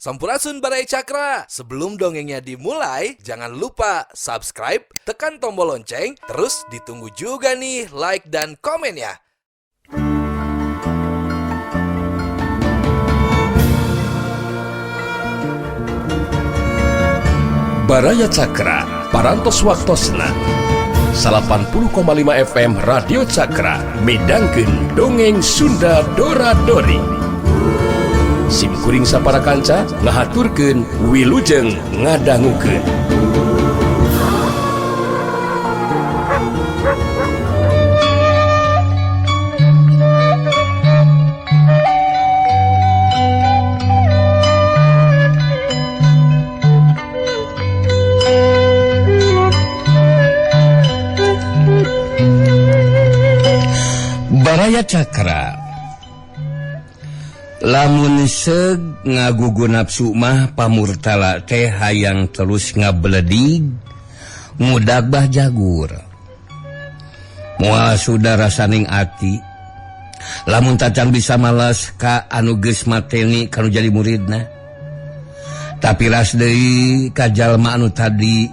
Sampurasun Barai Cakra. Sebelum dongengnya dimulai, jangan lupa subscribe, tekan tombol lonceng, terus ditunggu juga nih like dan komen ya. Baraya Cakra, parantos waktosna 80,5 FM Radio Cakra, midangkeun dongeng Sunda Dora-Dori. Simkuring sapara kanca ngahaturkeun wilujeng ngadangukeun. Baraya Cakra. Lamun seg ngagugu nafsu mah pamurtala teh hayang terus ngabeledig ngudag bah jagur. Moal sudah rasaning ati lamun tacan bisa malas ka anu geus mateni kanu jadi muridna. Tapi ras deui ka jalma anu tadi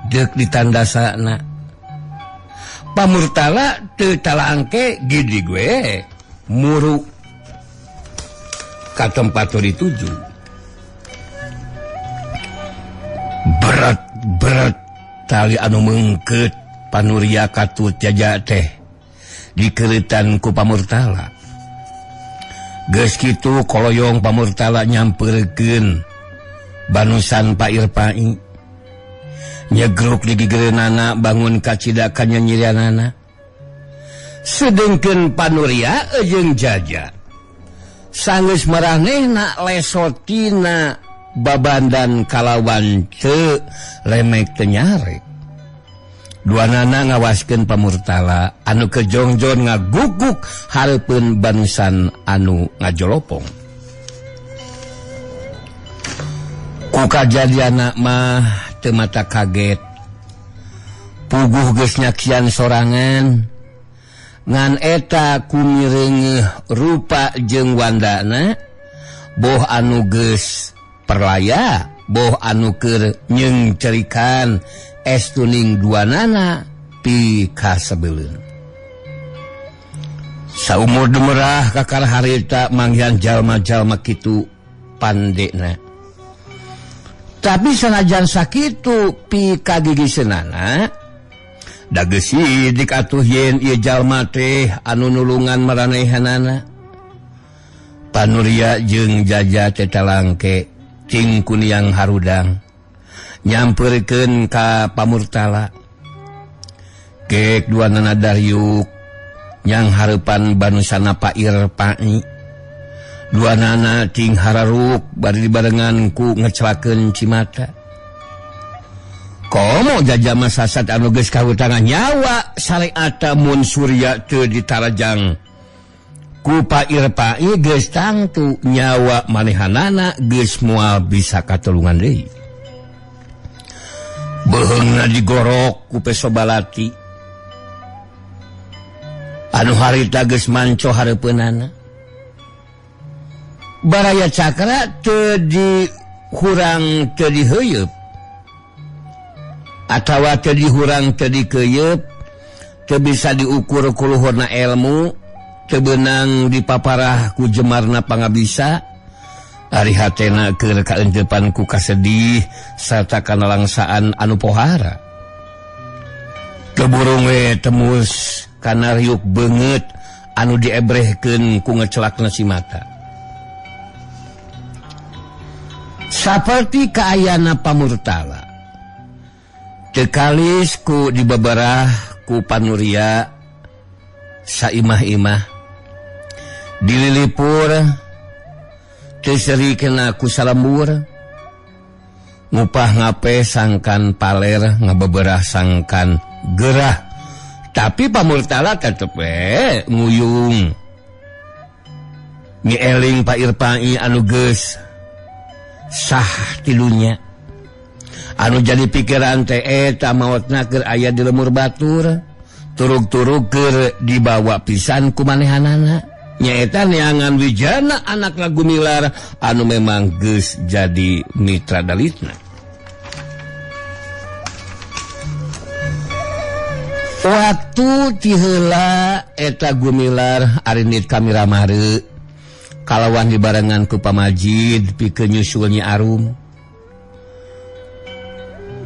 deuk ditandasana. Pamurtala teu talaangke gidi gue muru ka tempat dituju. Berat tali anu meungkeut panuria katut jaja teh dikeuretan ku pamurtala. Geus kitu koloyong pamurtala nyampeurkeun banusan Pak Irpai. Nyegruk di gigereunana bangun kacidakannya nyirianana. Sedengkeun panuria jeung jaja sanggeus maranehna lesotina babandan kalawan teu lemek teu nyarek. Duanana ngawaskeun pamurtala anu kejongjon ngaguguk hareupeun banusan anu ngajolopong. Ku kajadiana mah teu mata kaget. Puguh geus nyaksian sorangan. Ngan eta kumireungeuh rupa jeung wandana boh anu geus perlaya, boh anu keur nyeungcerikan estuning duanana pi kasebeuleun. Saumur demerah kakar harita manggihan jalma-jalma kitu pandena. Tapi sanajan sakitu pi kagigiseunana da geus sidik atuh yen ieu jalma teh anu nulungan maranehanana. Panuria jeung jaja teh talangke cing kuniang harudang nyampeurkeun ka pamurtala. Geek duanana dariuk nyang hareupan banusana Pak Irpai. Duanana cing hararuk bari dibarengan ku ngecelakeun cimata. Komo jaja masasat anu geus kahutangan nyawa sareata mun surya teu ditarajang ku Pak Irpai geus tangtu nyawa manehanana geus moal bisa katulungan deui. Beheungna digorok ku Pesobalati anu harita geus manco hareupeunana. Baraya Cakra teu dihurang teu diheuyeub atawa teu dihurang teu dikeuyeub, teu bisa diukur ku luhurna ilmu, teu beunang dipaparah ku jemarna pangabisa, ari hatena keur kaentepan ku kasedih sarta kanalangsaan anu pohara. Teu burung we temus kana riuk beungeut anu diebrehkeun ku ngecelakna si mata. Saperti kaayana pamurtala tekalis ku dibabarah ku panuria saimah-imah dililipur teu serikeun ku salembur ngupah ngape sangkan paler ngabeberah sangkan gerah. Tapi pamurtala tetep nguyung ngieling Pak Irpai anu geus sah tilunya. Anu jadi pikiran teh eta maotna keur aya di lemur batur, turug-turug keur dibawa pisan ku manehanana. nyaeta neangan Wijana anakna Gumilar anu memang geus jadi mitra dalitna. Waktu ti heula eta Gumilar arinit ka Miramare kalawan dibarengan ku Pamajid pikeun nyusul Nyi Arum.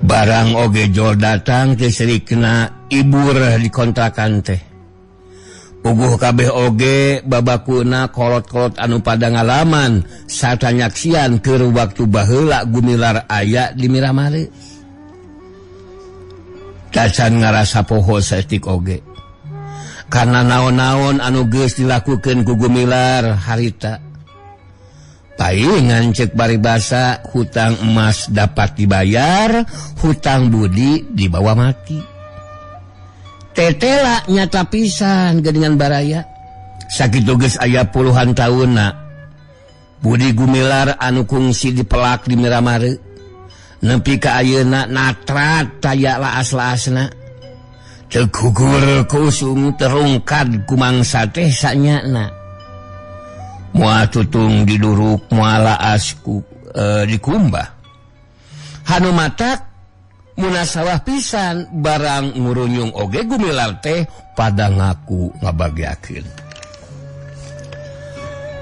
Barang oge jol datang teh serikna ibur di kontrakan teh. Puguh kabeh oge babakuna kolot-kolot anu pada ngalaman sarta nyaksian keur waktu baheula Gumilar aya di Miramare. Tacan ngarasa poho saeutik oge. Karena naon-naon anu geus dilakukeun ku Gumilar harita. Paingan cek paribasa hutang emas dapat dibayar, hutang budi dibawa mati. Tetela nyata pisan geuningan baraya. Sakitu geus aya puluhan taunna. Budi Gumilar anu kungsi dipelak di Miramare. Nepi ka ayeuna natrat taya laas-laasna. Teu gugur kusung terungkad ku mangsa teh sanyana. Moal tutung diduruk moal laasku dikumbah. Hanu matak munasawah pisan barang ngurunyung oge Gumilar teh pada ngaku ngabagiakeun.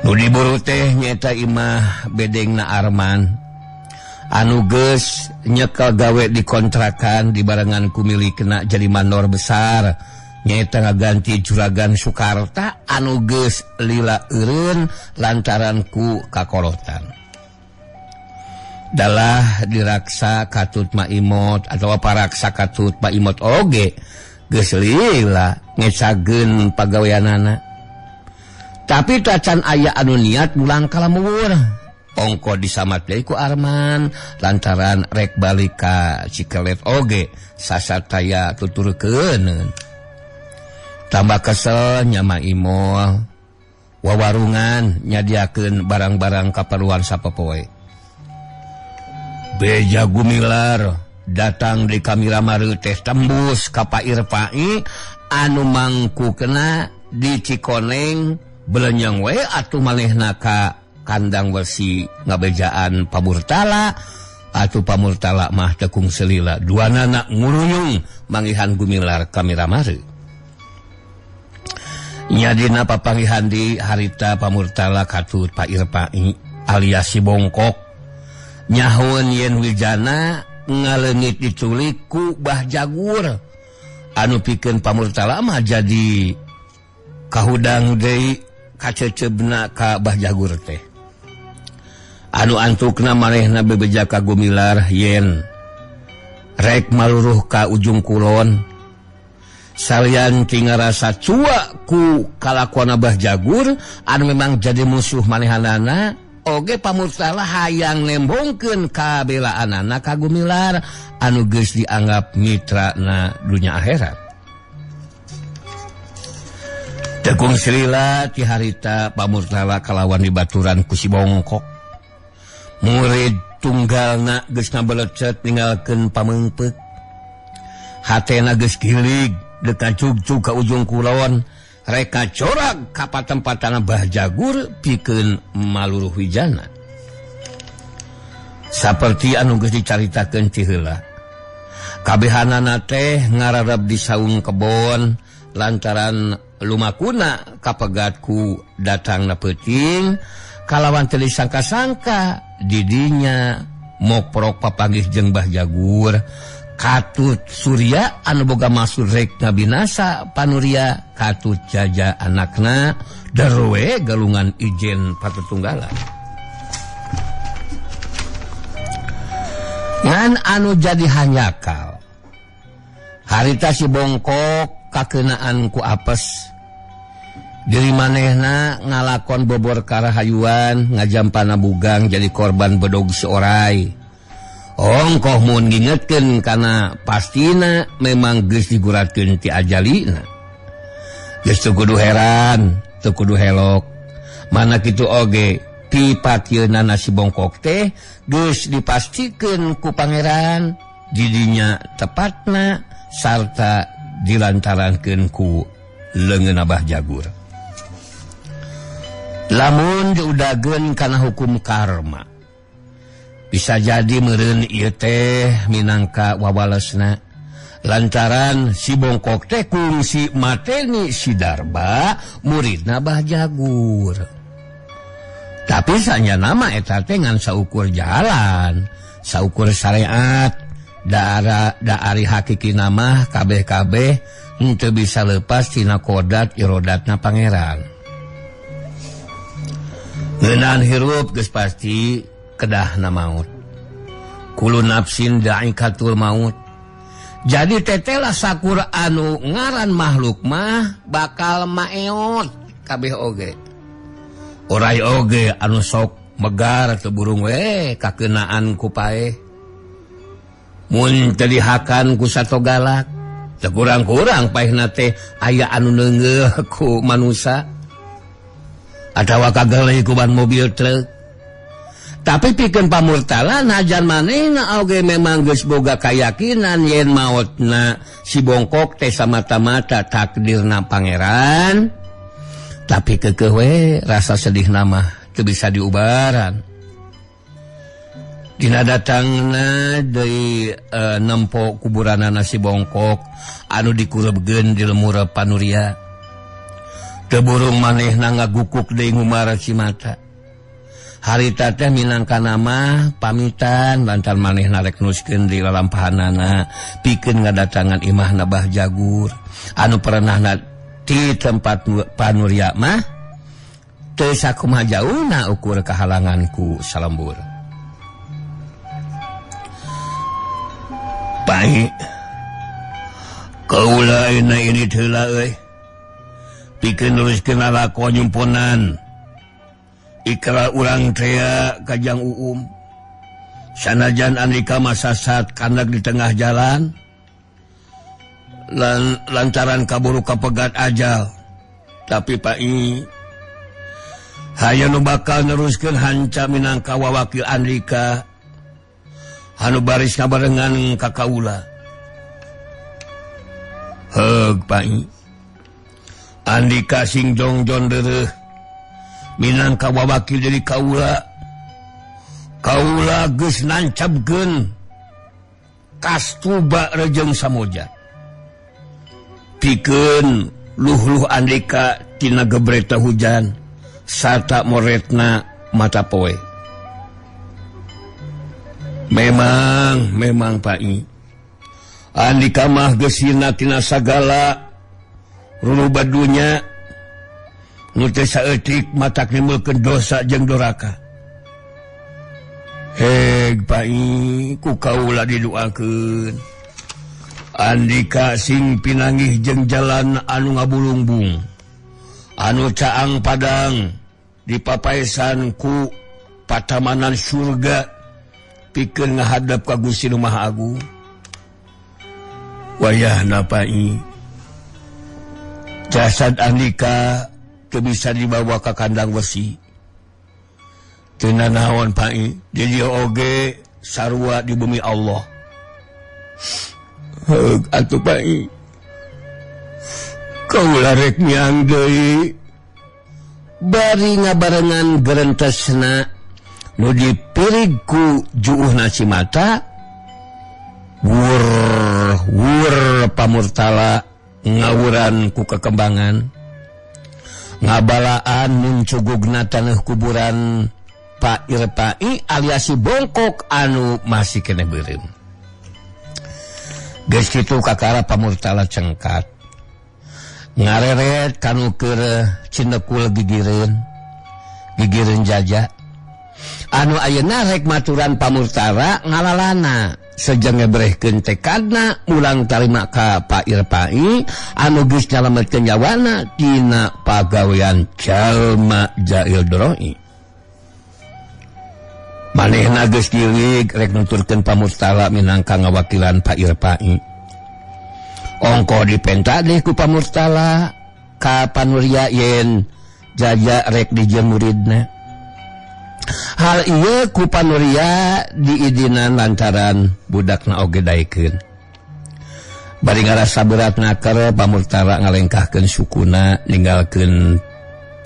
Nu diburu teh nyaeta imah bedengna Arman anu geus nyekel gawe di kontrakan dibarengan ku milikna jadi mandor besar nyaeta ngaganti Juragan Sukarta anu geus lila eureun lantaran ku kakolotan. Dalah diraksa katut Maimot atawa paraksa katut Maimot oge geus lila ngecageun pagaweanana. Tapi tacan aya anu niat mulang kalamur. Ongko disamat deui ku Arman lantaran rek balik ka Cikelet oge sasataya tuturkeun. Tambah kesel nya Maimol wawarungan nyadiakeun barang-barang kaperluan sapopoe. Beja Gumilar datang di Miramare teh tembus ka Pair Pai anu mangkukna di Cikoneng belenyang we atuh manehna ka kandang besi ngabejaan Pamurtala atuh Pamurtala mah tekung selila duanana nguruyung mangihan Gumilar ka Miramare. Nyadina papanggihan di harita Pamurtala katut Pair Pai alias si bongkok nyahun yen Wijana ngaleungit diculik ku Bah Jagur anu pikeun Pamurtala mah jadi kahudang deui kacecebna ka Bah Jagur teh. Anu antukna manehna bebeja ka Gumilar yen rek maluruh ka ujung kulon salian tingarasa cua ku kalakuan Bah Jagur anu memang jadi musuh manehanana oge Pamurtala hayang nembongkeun kabelaanana ka Gumilar anu geus dianggap mitrana dunya akhirat. Tekung silila ti harita Pamurtala kalawan dibaturan ku si bongkok. Murid tunggalna geus ngabelecet ninggalkeun pameungpeuk. Hatena geus gilig dekat cug-cug ka ujung kulon reka corak ka patempatana Bah Jagur pikeun maluruh Wijana. Saperti anu geus dicaritakeun ti heula. Kabehanana teh ngararab di saung kebon lantaran lumakuna kapegat ku datangna peuting kalawan teu disangka-sangka didinya moprok papanggih jeung Bah Jagur katut Surya anu boga maksud rek ngabinasa panuria katut jaja anakna darwe galungan ijen patetunggalan. Ngan anu jadi hanyakal harita si bongkok kakenaan ku apes diri manehna ngalakon bobor karahayuan ngajampana bugang jadi korban bedog seorai. Ongkoh mun ngingetkeun kana pastina memang geus diguratkeun ti ajalina. Geus teu kudu heran, teu kudu helok. Mana kitu oge ti patieunana si bongkok teh geus dipastikeun ku pangeran didinya tepatna sarta dilantarankeun ku leungeun Bah Jagur. lamun diudageun kana hukum karma bisa jadi meureun ieu teh minangka wawalesna lantaran si bongkok teh kungsi mateni si Darba muridna Bah Jagur. Tapi sanyana mah eta teh ngan saukur jalan, saukur syariat, da ari hakiki nama kabeh-kabeh henteu bisa lepas tina kodat irodatna pangeran. Ngeunaan hirup geus pasti kedahna maut. Kulu nafsin da'ikatul maut. Jadi tetelah sakur anu ngaran makhluk mah bakal maeot kabeh oge. Orai oge anu sok megar teu burung we kakeunaan ku paeh. Mun teu dihakan ku sato galak, teu kurang-kurang paehna teh aya anu neunggeuh ku manusia. Atawa kageleh ku ban mobil truk. Tapi pikeun pamurtala najan manehna oge memang geus boga kayakinan yen maotna si bongkok teh samata-mata takdirna pangeran. Tapi keukeuh we rasa sedihna mah teu bisa diubaran. Dina datangna deui nempo kuburanana si bongkok anu dikurebgeun di lemureup panuria. Teu burung manehna ngagukuk deui ngumara cimata. Harita teh minangka nama pamitan lantaran manehna rek nuskeun di lalampahanana pikeun ngadatangan imahna Bah Jagur anu perenahna di tempat panuria mah teu sakumaha jauhna ukur kahalanganku salembur. Pai kaula ayeuna ini heula euy pikeun nuruskeun lalakon nyumponan ikra urang trea Kajang Uum sanajan andika masasat kandak di tengah jalan lantaran kaburu kapegat ajal tapi pai hayang nu bakal neruskeun hanca minangka wawakil andika anu baris ngabarengan ka kaula. Heug pai andika sing jongjon deureuh minangka wawakil dari kaula geus nancapkeun kastuba Rejeng Samoja pikeun luh-luh andika tina gebreta hujan sarta moretna mata poe. Memang pai andika mah geus hina tina sagala ruluba dunya nu teh saeutik matak nimulkeun dosa jeung doraka. Heg pai ku kaula didoakeun andika sing pinangih jeung jalan anu ngabulungbung anu caang padang dipapaesan ku patamanan surga pikeun ngahadap ka Gusti Nu Maha Agung. Wayahna pai jasad andika teu bisa dibawa ke kandang besi. Teu nanaon pai, di dieu oge sarua di bumi Allah. Heug atuh pai. Kaula rek miang deui. Bari ngabarengan gerentesna nu dipirig ku juuhna cimata. Wur pamurtala ngawuran ku kekembangan. Ngabalaan muncugugna taneuh kuburan Pak Irpai alias si bongkok anu masih kene beureum. Geus kitu kakara pamurtala cengkat. Ngareret kanu keur cinekul gigireun jaja. Anu ayeuna rek maturan pamurtala ngalalana sejeng ngebrehkeun tekadna mulang tarima ka Pak Irpai anu geus nyalametkeun nyawana tina pagawean jalma jail droi. Manehna geus gilig rek nuturkeun pamurtala minangka ngawakilan Pak Irpai. Ongko dipenta deh ku pamurtala ka panuria yen jaja rek dijieun muridna. Hal ieu ku panuria diidinan lantaran budakna oge daekeun. Bari ngarasa beratna keur pamurtala ngalengkahkeun sukuna ninggalkeun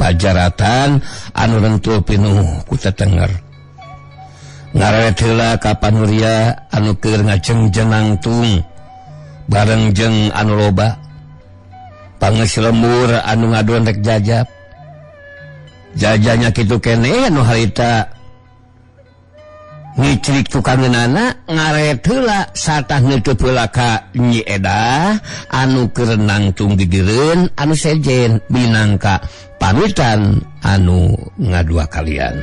pajaratan anu rentul pinuh ku tetenger. Ngaret heula ka Panuria anu keur ngajeng-jenangtung bareng jeung anu loba. Pangeus lembur anu ngaduan rek jajab. Jajanya kitu keneh anu harita ngicrik tukangeunana ngaret heula satah neuteuf heula ka Nyi Eda anu keur nangtung didireun anu sejen minangka pamitan anu ngadua kalian.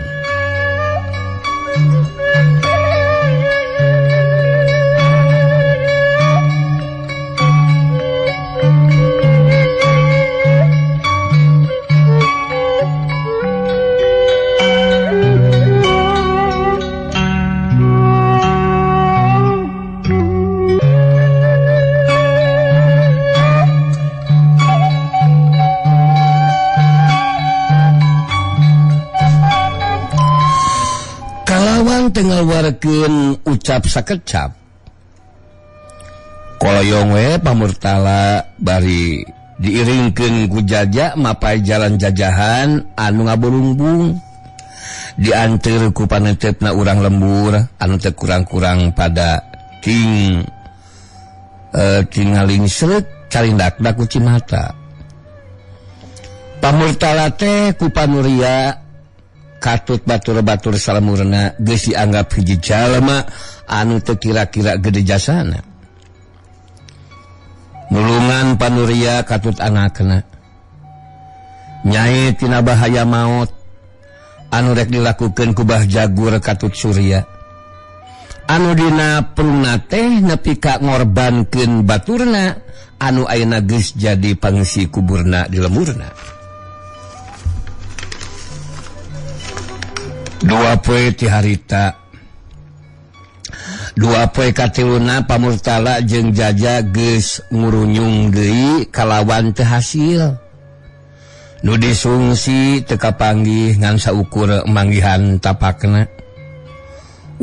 Tengah warkeun ucap sakecap koloyong we pamurtala bari diiringkeun ku Jaja mapai jalan jajahan anu ngaburungbung dianteur ku panentepna urang lembur anu teu kurang-kurang pada tingaling seureut carindakna ku Cimata. Pamurtala teh ku Panuria katut batur-batur salamurna geus dianggap hiji jalma anu teu kira-kira gede jasana. Nulungan Panuria katut anakna nyai tina bahaya maut anu rek dilakukeun ku Bah Jagur katut Surya anu dina perungna teh nepi ka ngorbankeun baturna anu ayeuna geus jadi pangisi kuburna di lemurna. Dua poe ti harita dua poe katiluna Pamurtala jeung Jaja geus ngurunyung deui kalawan teu hasil. Nu disungsi teu kapanggih ngan saukur manggihan tapakna.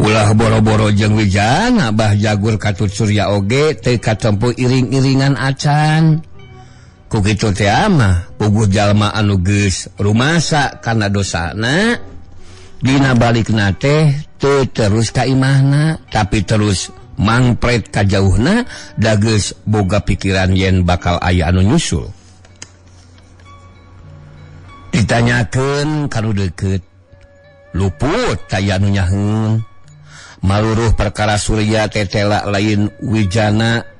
Ulah boro-boro jeung wijana Bah Jagur katut Surya oge teu katempo iring-iringan acan. Ku kitu teh mah puguh jalma anu geus rumasa kana dosana dina balikna teh teu terus ka imahna tapi terus mangpret ka jauhna da geus boga pikiran yen bakal aya anu nyusul. Ditanyakeun kanu deukeut luput aya anu nyaheun. Maluruh perkara Surya tetela lain wijana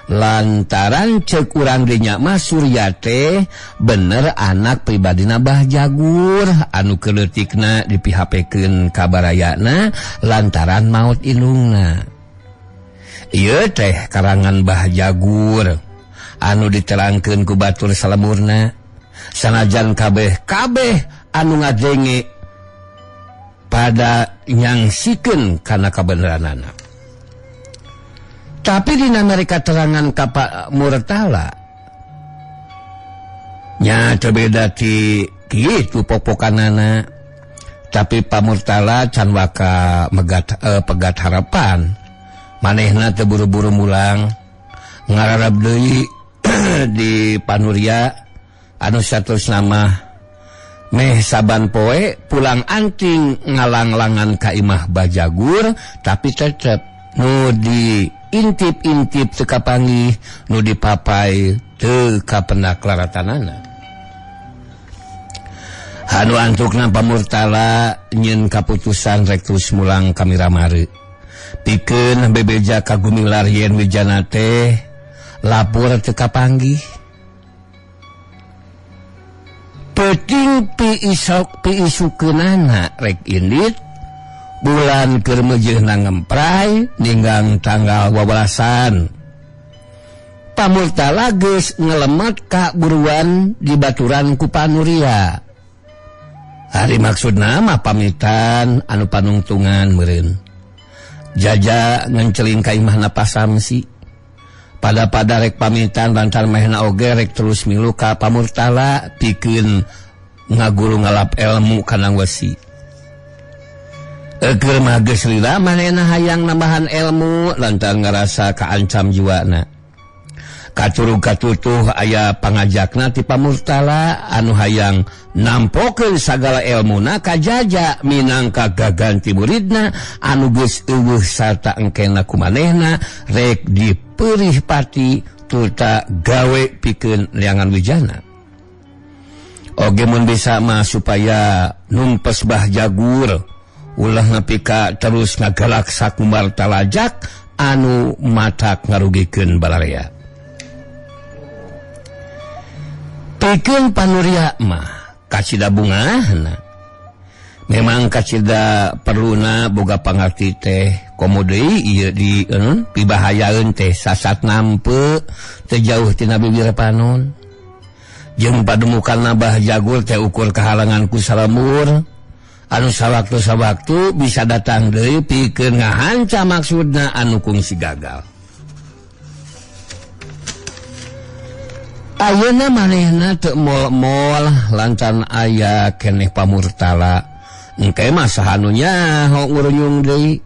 lantaran ceuk urang dinya mah Surya teh bener anak pribadina Bah Jagur anu keleutikna dipihapekeun ka barayana lantaran maut indungna. Ieu teh karangan Bah Jagur anu diterangkeun ku batur salemurna sanajan kabeh anu ngajenge pada nyangsikeun kana kabeneranana. Tapi dina mereka terangan ka Pamurtala nya teu beda ti kitu popokanana. Tapi Pamurtala can waka pegat harapan. Manehna teu buru-buru mulang ngararab deui di Panuria anu saterusna mah meh saban poe pulang anting ngalang-langan ka imah Bah Jagur tapi tetep nu di intip-intip teu kapanggih nu dipapai teu kapendaklaratanana. Anu antukna Pamurtala nyeun kaputusan rek terus mulang ka Miramari. Pikeun bebeja ka gumilar yen wijana teh lapor teu kapanggih. Penting piisukeunana rek indit bulan keur meujeuhna ngempray ninggang tanggal 12. Pamurtala geus ngelemet ka buruan dibaturan ku Panuria. Hari maksudna mah pamitan anu panungtungan meureun. Jaja ngencelin ka imahna Pasamsi. Pada rek pamitan lantaran mahna oge rek terus milu ka Pamurtala pikeun ngaguru ngalap ilmu kana wesi. Keur mah geus lila manehna hayang nambahan ilmu lantaran ngarasa kaancam jiwana. katurug-katutuh aya pangajakna ti pamurtala anu hayang nampokeun sagala elmuna ka Jaja minangka gaganti muridna anu geus eueuh sarta engkena kumanehna rek dipeurih pati turta gawe pikeun liangan wijana. Oge mun bisa mah supaya numpes bah jagur ulah nepi ka terus ngagalak sakumar talajak anu matak ngarugikeun balarea. Pikeun panuria mah kacida bungahna. Memang kacida perluna boga pangarti teh komo deui ieu di pibahayaeun teh sasat nampe teu jauh tina bibir panon. Jeung pademukanna bah jagur teh ukur kahalangan ku salamur anu sawaktu-sawaktu bisa datang deui pikeun ngahanca maksudna anu kungsi gagal. Ayeuna manehna teu moal-moal lantaran aya keneh pamurtala engke mah sahanu nyaho ngurunyung deui.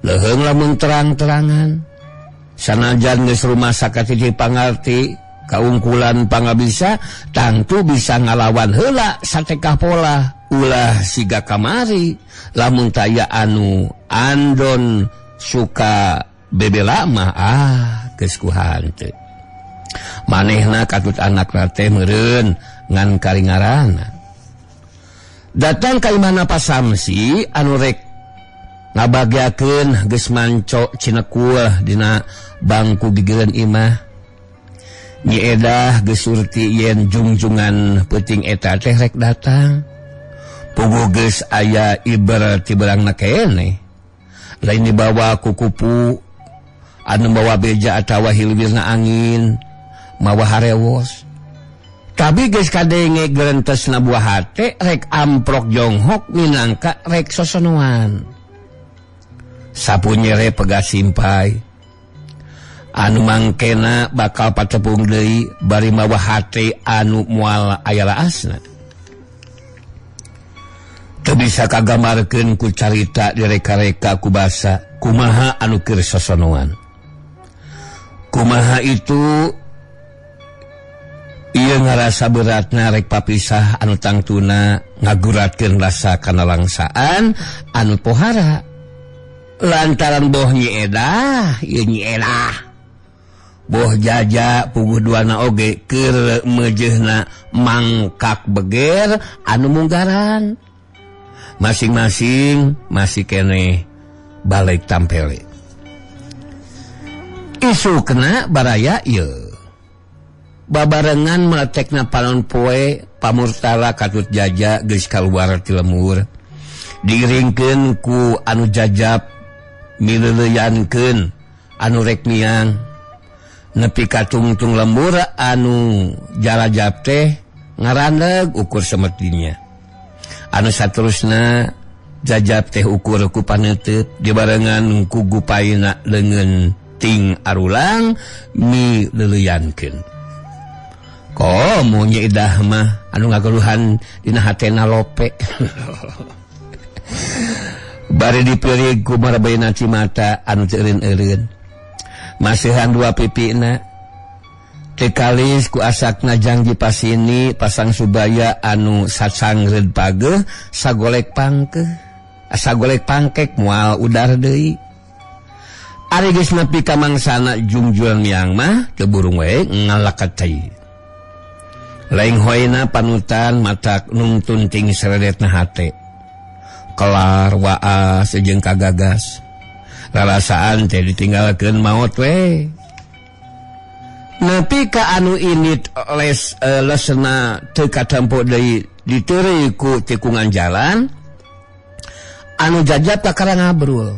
Leuheung lamun terang-terangan sanajan geus rumasa ka titi pangarti kaungkulan pangabisa tangtu bisa ngalawan heula satekah pola ulah siga kamari lamun taya anu andon suka bebela mah geus ku hanteu. Manehna katut anakna teh meureun ngan karingarana. Datang ka imahna Pasamsi anu rek ngabagyakeun geus manco cinekul dina bangku gigireun imah. Nyi Edah geus surti yen jungjungan peuting eta teh rek datang. Puguh geus aya iber ti beurangna keneh. Lain dibawa ku kupu anu bawa beja atawa hilwirna angin mawa harewos. Tapi geus kadenge gerentesna buah hate rek amprok jonghok minangka rek sosonoan. Sapunyere pegah simpai. Anu mangkena bakal patepung deui bari mawa hate anu moal aya laasna. Teu bisa kagambarkeun ku carita direka-reka ku basa kumaha anu keur sosonoan. Kumaha itu ieu ngarasa beratna rek papisah anu tangtuna ngaguratkeun rasa kana langsaan anu pohara. Lantaran boh Nyi Edah, ieu Nyi Edah boh Jaja puguh duana oge keur meujeuhna mangkak beger anu munggaran. Masing-masing masih keneh balik tampele. Isukna baraya ieu. Babarengan meletekna panon poe pamurtala katut Jaja geus kaluar ti lemur. Diiringkeun ku anu jajab mileuleyankeun anu rek miang. Nepi ka tungtung lembur anu jarajab teh ngarandeg ukur semetinya. Anu saterusna jajab teh ukur ku paneuteut dibarengan ku gupaina leungeun ting arulang mi leuleyankeun. Komo Nyi Edah mah anu ngagaluhan dina hatena lope. Bari dipeureug ku marabayana cimata anu teu eureun-eureun. Masihan dua pipina tekalis ku asakna Jangji Pasini pasang subaya anu sasangreud pageuh sagolek pangkeh sagolek pangkek moal udar deui. Ari geus nepi ka mangsana jungjuan miang mah teu burung we ngalakatei. Laing hoyna panutan matak nungtun ting seredetna hate. Kelar waas jeung kagagas. Rarasaan teh ditinggalkeun maot we. Nepi ka anu init lesna teu katampo deui diteureuy ku tikungan jalan anu jajab kakara ngabrul.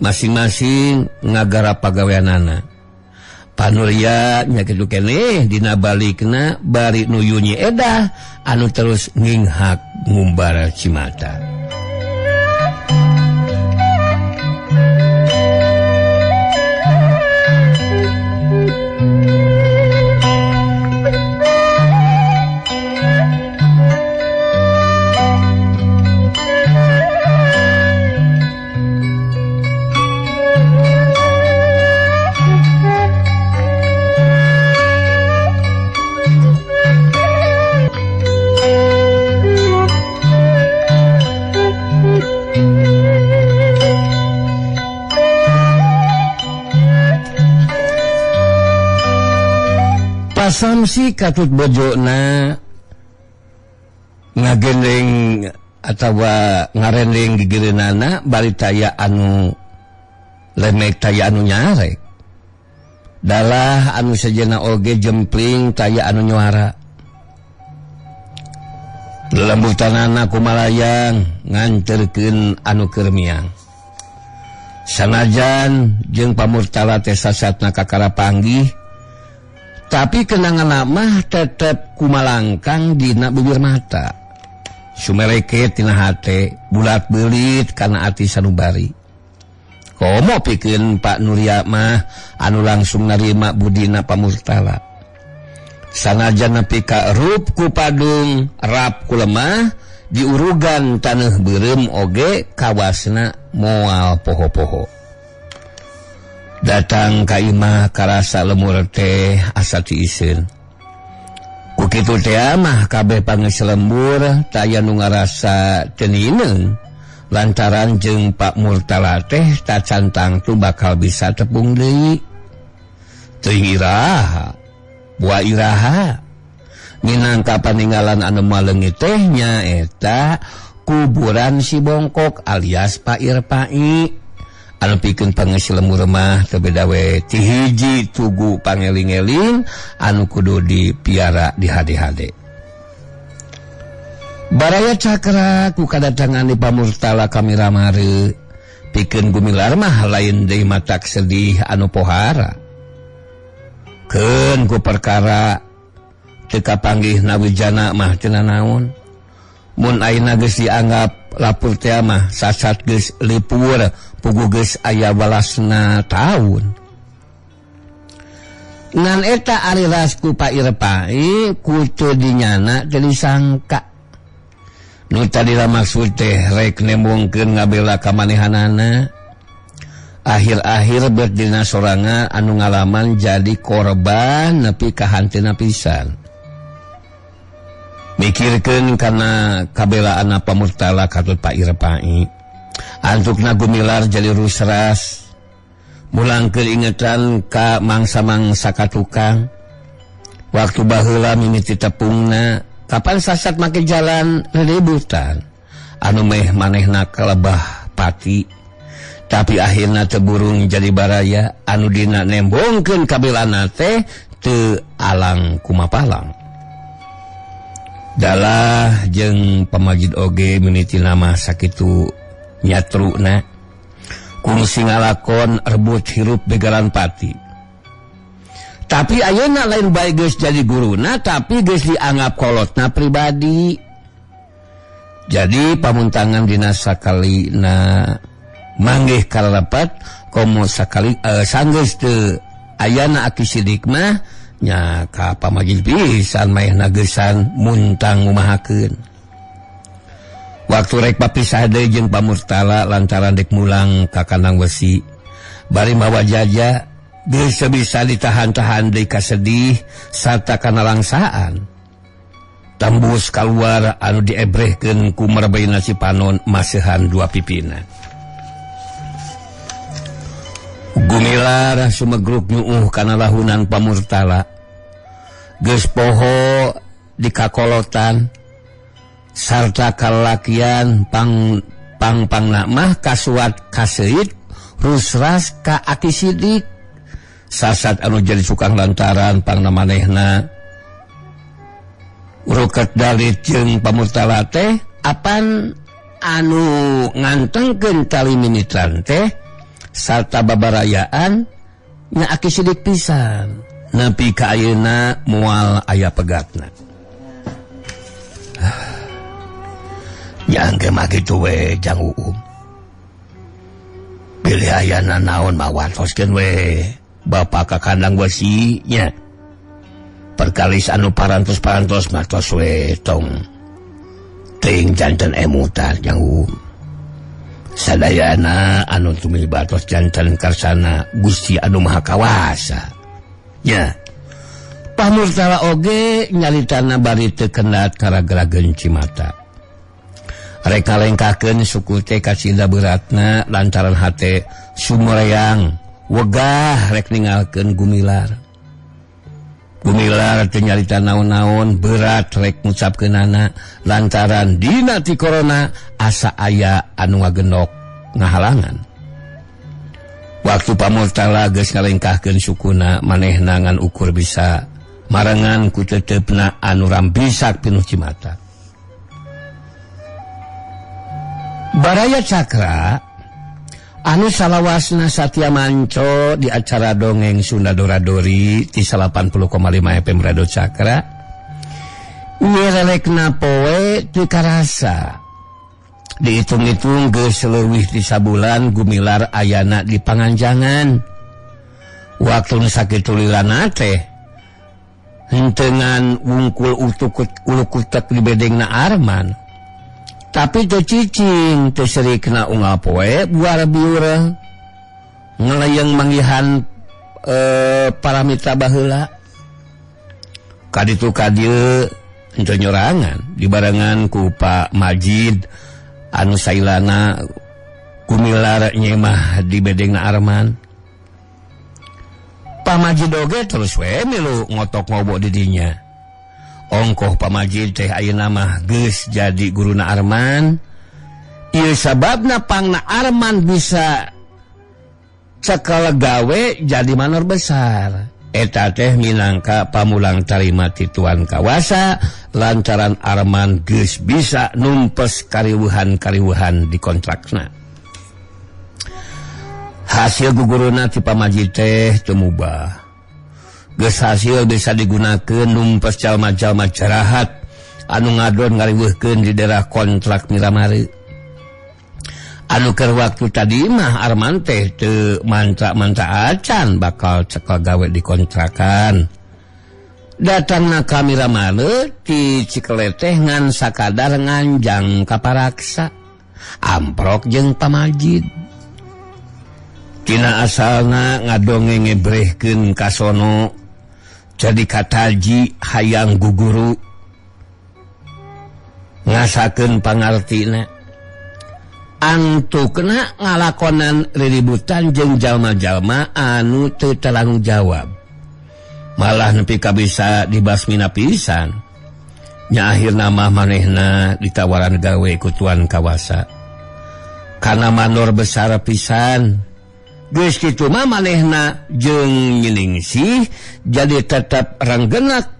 Masing-masing ngagara pagaweanana. Panuria nya kitu keneh dina balikna bari nuyu Nyi Edah anu terus nginghak ngumbar cimata. Prasamsi katut bojona ngagendeng atawa ngarendeng gigireunana bari taya anu lemek taya anu nyarek dalah anu sejenna oge jempling taya anu nyuara lembutanana kumalayang nganterkeun anu keur miang sanajan jeung pamurtala teh sasatna kakara panggih tapi kenangan mah tetep kumalangkang dina bibir mata sumereket tina hate bulat belit kana ati sanubari komo pikeun Pak Nuria mah anu langsung narima budina pamurtala sanajan nepi ka rup ku padung rap ku lemah diurugan taneuh beureum oge kawasna moal poho-poho datang ka imah karasa lemur teh asa tiiseun ku kitu teh mah kabeh pangeus lembur taya nu ngarasa teu nineung lantaran jeung Pak Murtala teh tacantang tu bakal bisa tepung deui teuing iraha buah iraha minangka paninggalan anu maleungit teh nyaeta kuburan si bongkok alias Pak Irpai anu pikeun pangeus lembur mah teu beda we ti hiji tugu pangeling-eling anu kudu dipiara di hade-hade baraya cakra ku kadatangan di Pamurtala kami ramare pikeun gumilar mah lain deui matak sedih anu pohara keun ku perkara teu kapanggihna wijana mah cenah naon mun ayeuna geus dianggap lapur teh mah sasat geus lipur puguh geus aya walasna taun ngan eta ari rasku Pak Irpai kudu dinyana teu disangka nu tadi maksud teh rek nembongkeun ngabela kamanehanana akhir-akhir berdina sorangan anu ngalaman jadi korban nepi ka hanteuna pisan mikirkeun kana kabelaan Pamurtala katut Pak Irpai antukna gumilar jadi rusras mulangkeun ingetan ka mangsa-mangsa katukang waktu baheula mimiti tepungna kapan sasat make jalan ributan anu meh manehna kalebah pati tapi akhirna teu burung jadi baraya anu dina nembongkeun kabelana teh teu alang kumapalang dalah jeung pamajid oge mimiti nama sakitu nyatruna kungsi ngalakon rebut hirup begaran pati tapi ayeuna lain bae geus jadi guruna tapi geus dianggap kolotna pribadi jadi pamuntangan dina sakalina manggih kalalepat komo sakali sanggeus teu ayana aki sidik mah nya ka pamajid pisan maehna geusan muntang ngumahakeun waktu rek papisah deui jeung Pamurtala lantaran dek mulang ka kandang besi bari mawa jaja geus bisa ditahan-tahan deui ka sedih sarta kana langsaan tembus kaluar anu diebrehkeun ku merbaina si panon maseuhan dua pipina gumilar sumegruk nyuuh kana lahunan Pamurtala geus poho dikakolotan sarta kalalakian pang-pangna mah kasuat kaseuit rusras ka aki sidik sasat anu jadi sukang lantaran pangna manehna uruket dalit jeung Pamurtala teh apan anu ngantengkeun tali minitran teh sarta babarayaan nya aki sidik pisan nepi ka ayeuna moal aya pegatna yang mah kitu we jang Uum pilih ayana naon mah watoskeun we bapa ka kandang besi nya perkalis anu parantos-parantos mah tos we tong teuing janten emutan jang Uum sadayana anu tumibatos janten karsana Gusti anu Maha Kawasa nya Pamurtala oge nyalitana bari teu kendat karagarageun cimata rek ngalengkakeun suku teh kasida beratna lantaran hate sumoreang wegah rek ninggalkeun gumilar Gumilar ternyarita naon-naon berat rek ngucapkeunana lantaran dina ti corona asa aya anu ngagenok ngahalangan. Waktu pamortala geus ngalengkahkeun sukuna manehna ngan ukur bisa marangan ku teteupna anu rambisak pinuh cimata. Baraya Cakra anu salawasna Satya Manco di acara dongeng Sunda Doradori ti 80,5 FM Radio Cakra nyerelekna poe teu karasa. Dihitung-hitung geus leuwih ti sabulan gumilar ayana di panganjangan. Waktu nu sakitu lilana teh henteungan wungkul ulukutek di bedengna Arman. Tapi teu cicing teu serikna unggal poe buar biur ngelayang manggihan para mitra baheula. Kaditu kadieu henteu nyorangan dibarengan ku Pak Majid anu sailana gumilar nyemah di bedengna Arman. Pak Majid oge terus we milu ngotok ngobo di dinya. Ongkoh Pak Majid teh ayeuna mah geus jadi guruna Arman. Ieu sababna pangna Arman bisa cekal gawe jadi manor besar. Eta teh minangka pamulang tarima ti tuan kawasa lantaran Arman geus bisa numpes kariwuhan di kontrakna. Hasil guguruna ti Pak Majid teh teu mubah. Geus hasil bisa digunakeun numpes jalma-jalma jarahat anu ngadon ngariweuhkeun di daerah kontrak Miramari. Anu keur waktu tadi mah Arman teh teu mantra-mantra acan bakal cekel gawe di kontrakan. Datangna ka Miramari ti Cikele teh ngan sakadar nganjang ka paraksa. Amprok jeung Pak Majid. Tina asalna ngadongeng ngebrehkeun ka sono jadi kataji hayang guguru ngasakeun pangartina. Antukna ngalakonan riributan jeung jalma-jalma anu teu tanggung jawab. Malah nepi ka bisa dibasmina pisan. Nya akhirna mah manehna ditawaran gawe ku tuan kawasa. Kana manor besar pisan. Geus kitu mah manehna jeung nyiningsih jadi tetep ranggenak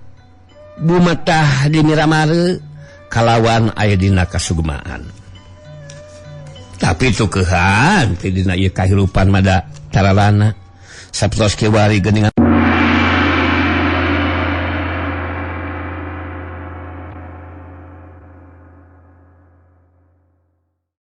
bumetah di Miramari kalawan aya dina kasugemaan. Tapi tukehan ti dina ieu kahirupan mada taralana sapertos kiwari geuningan